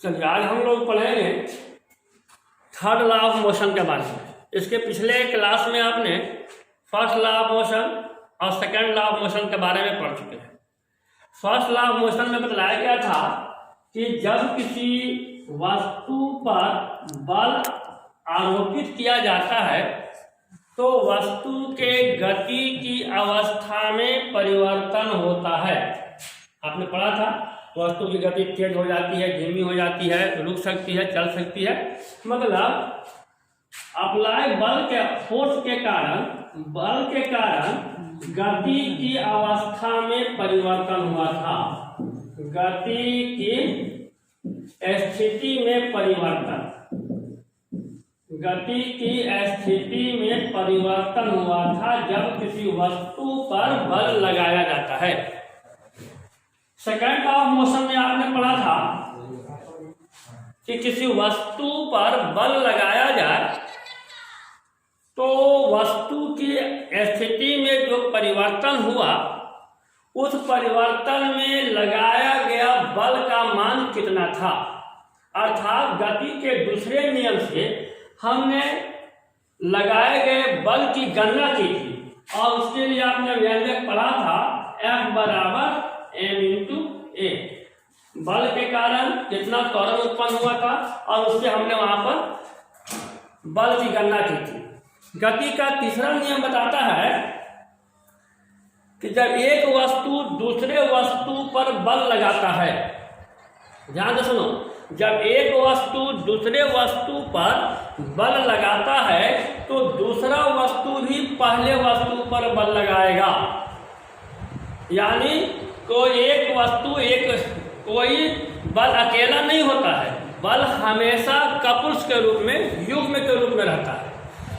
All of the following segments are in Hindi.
चलिए आज हम लोग पढ़ेंगे थर्ड लॉ ऑफ मोशन के बारे में। इसके पिछले क्लास में आपने फर्स्ट लॉ ऑफ मोशन और सेकंड लॉ ऑफ मोशन के बारे में पढ़ चुके हैं। फर्स्ट लॉ ऑफ मोशन में बताया गया था कि जब किसी वस्तु पर बल आरोपित किया जाता है तो वस्तु के गति की अवस्था में परिवर्तन होता है। आपने पढ़ा था वस्तु की गति तेज हो जाती है, धीमी हो जाती है, रुक सकती है, चल सकती है। मतलब अप्लाई फोर्स के कारण बल के कारण गति की अवस्था में परिवर्तन हुआ था। गति की स्थिति में परिवर्तन, गति की स्थिति में परिवर्तन हुआ था जब किसी वस्तु पर बल लगाया जाता है। सेकंड लॉ ऑफ मोशन में आपने पढ़ा था कि किसी वस्तु पर बल लगाया जाए तो वस्तु की स्थिति में जो परिवर्तन हुआ उस परिवर्तन में लगाया गया बल का मान कितना था। अर्थात गति के दूसरे नियम से हमने लगाए गए बल की गणना की थी और उसके लिए आपने व्यंजक पढ़ा था F बराबर m इंटू ए। बल के कारण कितना त्वरण उत्पन्न हुआ था और उससे हमने वहां पर बल की गणना की थी। गति का तीसरा नियम बताता है कि जब एक वस्तु दूसरे वस्तु पर बल लगाता है, ध्यान से सुनो, जब एक वस्तु दूसरे वस्तु पर बल लगाता है तो दूसरा वस्तु भी पहले वस्तु पर बल लगाएगा। यानी कोई बल अकेला नहीं होता है, बल हमेशा कपल्स के रूप में, युग्म के रूप में रहता है।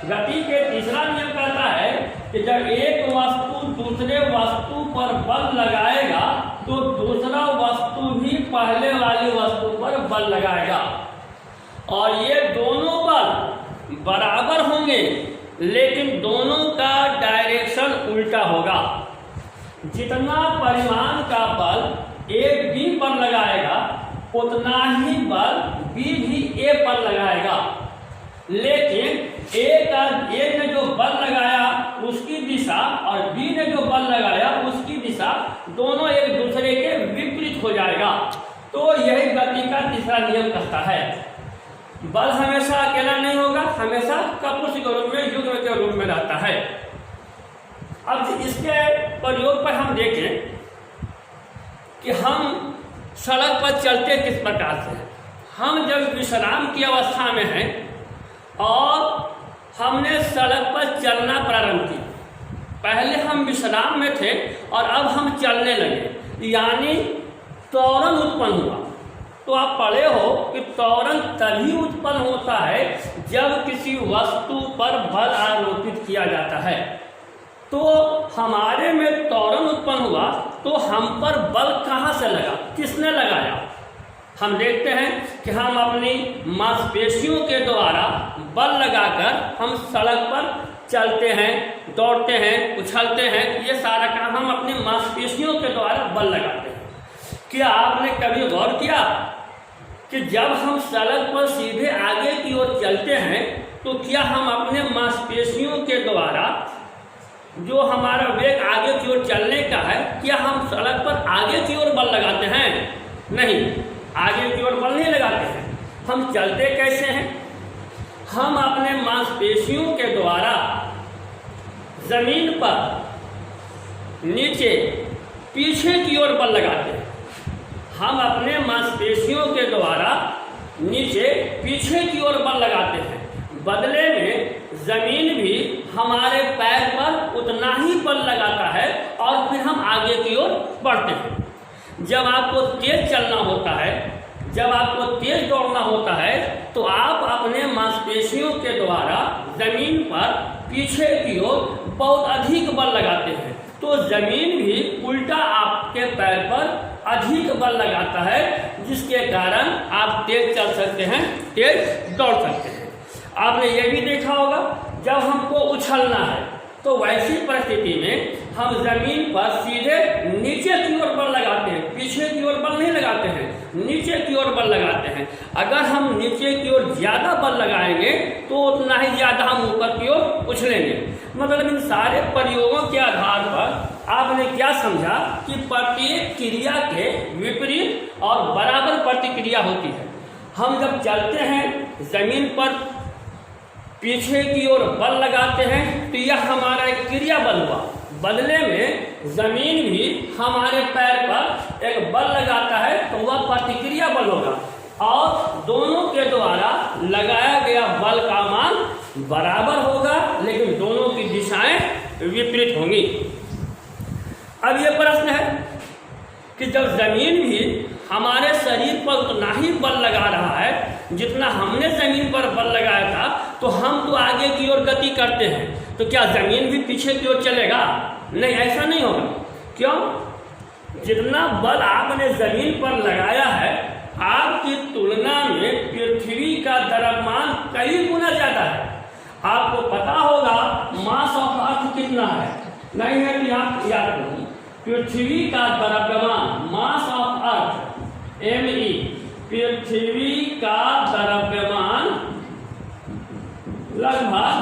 गति के तीसरा नियम कहता है कि जब एक वस्तु दूसरे वस्तु पर बल लगाएगा तो दूसरा वस्तु भी पहले वाली वस्तु पर बल लगाएगा और ये दोनों बल बराबर होंगे लेकिन दोनों का डायरेक्शन उल्टा होगा। जितना परिमाण का बल एक बी पर लगाएगा उतना ही बल बी भी ए पर लगाएगा, लेकिन ए ने जो बल लगाया उसकी दिशा और बी ने जो बल लगाया उसकी दिशा दोनों एक दूसरे के विपरीत हो जाएगा। तो यही गति का तीसरा नियम कहता है। बल हमेशा अकेला नहीं होगा, हमेशा कपल्स के रूप में, युग्म के रूप में रहता है। अब इसके प्रयोग पर हम देखें कि हम सड़क पर चलते किस प्रकार से हैं। हम जब विश्राम की अवस्था में हैं और हमने सड़क पर चलना प्रारंभ किया, पहले हम विश्राम में थे और अब हम चलने लगे, यानी त्वरण उत्पन्न हुआ। तो आप पढ़े हो कि त्वरण तभी उत्पन्न होता है जब किसी वस्तु पर बल आरोपित किया जाता है। तो हमारे में त्वरण उत्पन्न हुआ तो हम पर बल कहाँ से लगा, किसने लगाया। हम देखते हैं कि हम अपनी मांसपेशियों के द्वारा बल लगाकर हम सड़क पर चलते हैं, दौड़ते हैं, उछलते हैं, ये सारा काम हम अपनी मांसपेशियों के द्वारा बल लगाते हैं। क्या आपने कभी गौर किया कि जब हम सड़क पर सीधे आगे की ओर चलते हैं तो क्या हम अपने मांसपेशियों के द्वारा जो हमारा वेग आगे की ओर चलने का है, क्या हम सड़क पर आगे की ओर बल लगाते हैं? नहीं, आगे की ओर बल नहीं लगाते हैं। हम चलते कैसे हैं? हम अपने मांसपेशियों के द्वारा जमीन पर नीचे पीछे की ओर बल लगाते हैं। हम अपने मांसपेशियों के द्वारा नीचे पीछे की ओर बल लगाते हैं। बदले में जमीन भी हमारे पैर पर उतना ही बल लगाता है और फिर हम आगे की ओर बढ़ते हैं। जब आपको तेज चलना होता है, जब आपको तेज दौड़ना होता है तो आप अपने मांसपेशियों के द्वारा जमीन पर पीछे की ओर बहुत अधिक बल लगाते हैं। तो जमीन भी उल्टा आपके पैर पर अधिक बल लगाता है, जिसके कारण आप तेज चल सकते हैं, तेज दौड़ सकते हैं। आपने ये भी देखा होगा जब हमको उछलना है तो वैसी परिस्थिति में हम जमीन पर सीधे नीचे की ओर बल लगाते हैं, पीछे की ओर बल नहीं लगाते हैं। नीचे की ओर बल लगाते हैं। अगर हम नीचे की ओर ज़्यादा बल लगाएंगे तो उतना ही ज़्यादा हम ऊपर की ओर उछलेंगे। मतलब इन सारे प्रयोगों के आधार पर आपने क्या समझा कि प्रत्येक क्रिया के विपरीत और बराबर प्रतिक्रिया होती है। हम जब चलते हैं जमीन पर पीछे की ओर बल लगाते हैं तो यह हमारा एक क्रिया बल हुआ। बदले में जमीन भी हमारे पैर पर एक बल लगाता है तो वह प्रतिक्रिया बल होगा और दोनों के द्वारा लगाया गया बल का मान बराबर होगा, लेकिन दोनों की दिशाएं विपरीत होंगी। अब यह प्रश्न है कि जब जमीन भी हमारे शरीर पर उतना ही बल लगा रहा है जितना हमने जमीन पर बल लगाया था, तो हम तो आगे की ओर गति करते हैं, तो क्या जमीन भी पीछे की ओर चलेगा? नहीं, ऐसा नहीं होगा। क्यों? जितना बल आपने जमीन पर लगाया है आपकी तुलना में पृथ्वी का द्रव्यमान कई गुना ज्यादा है। आपको पता होगा मास ऑफ अर्थ कितना है, नहीं है कि आप याद करें। पृथ्वी का द्रव्यमान मास ऑफ अर्थ ME, पृथ्वी का द्रव्यमान लगभग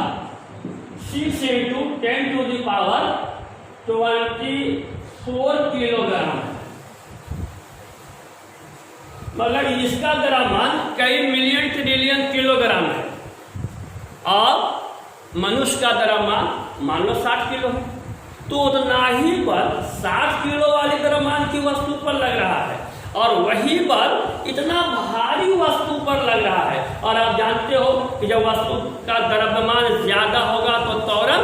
6 × 10⁻24 किलोग्राम है। मतलब इसका द्रव्यमान कई मिलियन ट्रिलियन किलोग्राम है और मनुष्य का द्रव्यमान मान लो 60 किलो है, तो उतना ही बल 60 किलो वाली द्रव्यमान की वस्तु पर लग रहा है और वही बल इतना भारी वस्तु पर लग रहा है। और आप जानते हो कि जब वस्तु का द्रव्यमान ज्यादा होगा तो त्वरण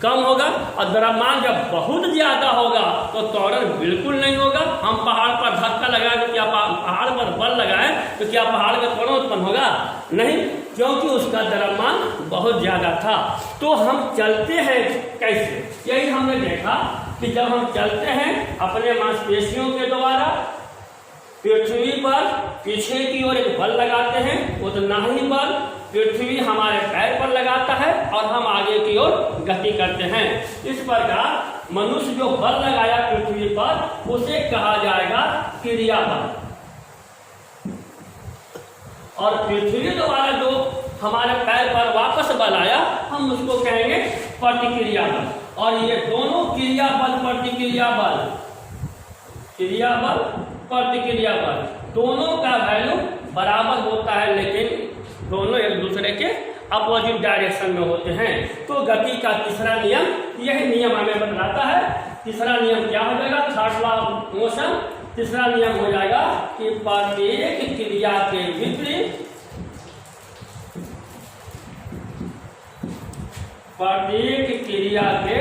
कम होगा और द्रव्यमान जब बहुत ज्यादा होगा तो त्वरण बिल्कुल नहीं होगा। हम पहाड़ पर धक्का लगाए तो क्या पहाड़ पर बल लगाए तो क्या पहाड़ का त्वरण उत्पन्न होगा? नहीं, क्योंकि उसका द्रव्यमान बहुत ज्यादा था। तो हम चलते हैं कैसे? यही हमने देखा कि जब हम चलते हैं अपने मांसपेशियों के द्वारा पृथ्वी पर पीछे की ओर एक बल लगाते हैं, उतना ही बल पृथ्वी हमारे पैर पर लगाता है और हम आगे की ओर गति करते हैं। इस प्रकार मनुष्य जो बल लगाया पृथ्वी पर उसे कहा जाएगा क्रिया बल, और पृथ्वी द्वारा जो हमारे पैर पर वापस बल आया हम उसको कहेंगे प्रतिक्रिया बल। और ये दोनों क्रिया बल प्रतिक्रिया बल, क्रिया बल प्रतिक्रिया बल, दोनों का वैल्यू बराबर होता है, लेकिन दोनों एक दूसरे के अपोजिट डायरेक्शन में होते हैं। तो गति का तीसरा नियम यही नियम हमें बतलाता है। तीसरा नियम क्या हो जाएगा? Third law of motion. तीसरा नियम हो जाएगा कि प्रत्येक क्रिया के विपरीत प्रत्येक क्रिया के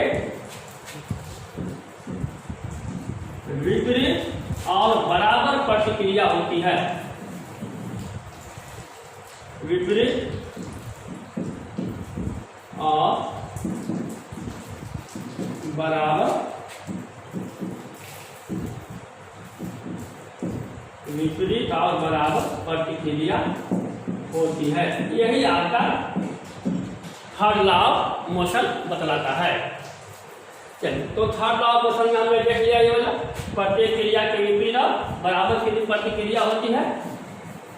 विपरीत और बराबर प्रतिक्रिया होती है। विपरीत और बराबर विपरीत और बराबर प्रतिक्रिया होती है। यही आपका थर्ड लॉ ऑफ मोशन बतलाता है। चलिए, तो थर्ड लॉ ऑफ मोशन में हमने देख लिया ये वाला प्रत्येक क्रिया के विपरीत और बराबर की प्रतिक्रिया होती है।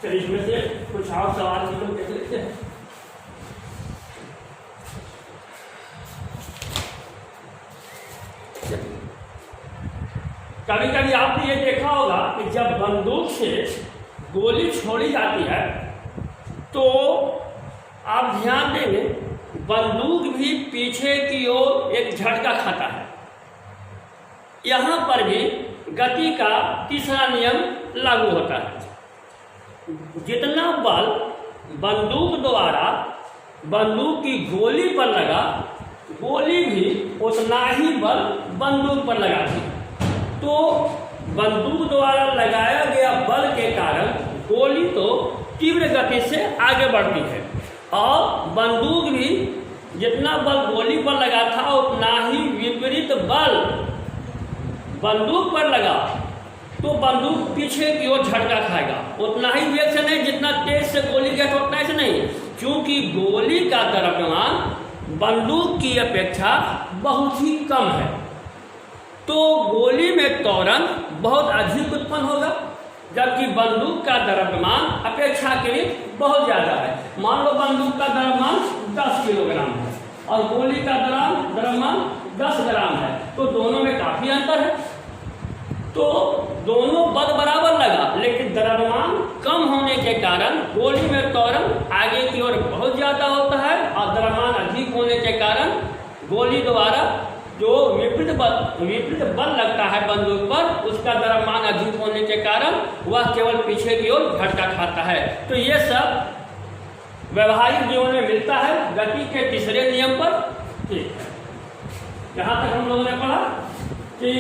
चलिए, इसमें से कुछ और सवाल हम लोग देख लेते हैं। कभी कभी आपने ये देखा होगा कि जब बंदूक से गोली छोड़ी जाती है तो आप ध्यान देंगे बंदूक भी पीछे की ओर एक झटका खाता है। यहाँ पर भी गति का तीसरा नियम लागू होता है। जितना बल बंदूक द्वारा बंदूक की गोली पर लगा, गोली भी उतना ही बल बंदूक पर लगाती है। तो बंदूक द्वारा लगाया गया बल के कारण गोली तो तीव्र गति से आगे बढ़ती है और बंदूक भी जितना बल गोली पर लगा था उतना ही विपरीत बल बंदूक पर लगा तो बंदूक पीछे की ओर झटका खाएगा। उतना ही वेग से नहीं, जितना तेज से गोली गया था उतना से नहीं, क्योंकि गोली का द्रव्यमान बंदूक की अपेक्षा बहुत ही कम है। तो गोली में त्वरण बहुत अधिक उत्पन्न होगा जबकि बंदूक का द्रव्यमान अपेक्षाकृत बहुत ज़्यादा है। मान लो बंदूक का द्रव्यमान 10 किलोग्राम है और गोली का द्रव्यमान 10 ग्राम है, तो दोनों में काफ़ी अंतर है। तो दोनों बल बराबर लगा, लेकिन द्रव्यमान कम होने के कारण गोली में त्वरण आगे की ओर बहुत ज़्यादा होता है और द्रव्यमान अधिक होने के कारण गोली द्वारा जो विपरीत बल लगता है बंदूक पर, उसका द्रव्यमान अधिक होने के कारण वह केवल पीछे की ओर झटका खाता है। तो ये सब व्यवहारिक जीवन में मिलता है गति के तीसरे नियम पर। ठीक है, यहाँ तक हम लोगों ने पढ़ा कि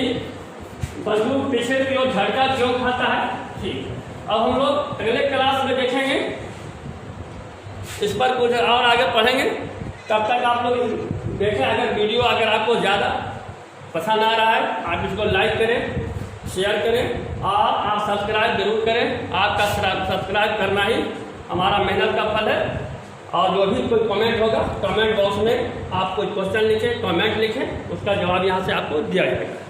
बंदूक पीछे की ओर झटका क्यों खाता है। ठीक है, अब हम लोग अगले क्लास में देखेंगे, इस पर कुछ और आगे पढ़ेंगे। तब तक आप लोग देखें, अगर वीडियो अगर आपको ज़्यादा पसंद आ रहा है, आप इसको लाइक करें, शेयर करें और आप सब्सक्राइब जरूर करें। आपका सब्सक्राइब करना ही हमारा मेहनत का फल है। और जो भी कोई कमेंट होगा, कमेंट बॉक्स में आप कोई क्वेश्चन लिखें, कमेंट लिखें, उसका जवाब यहाँ से आपको दिया जाएगा।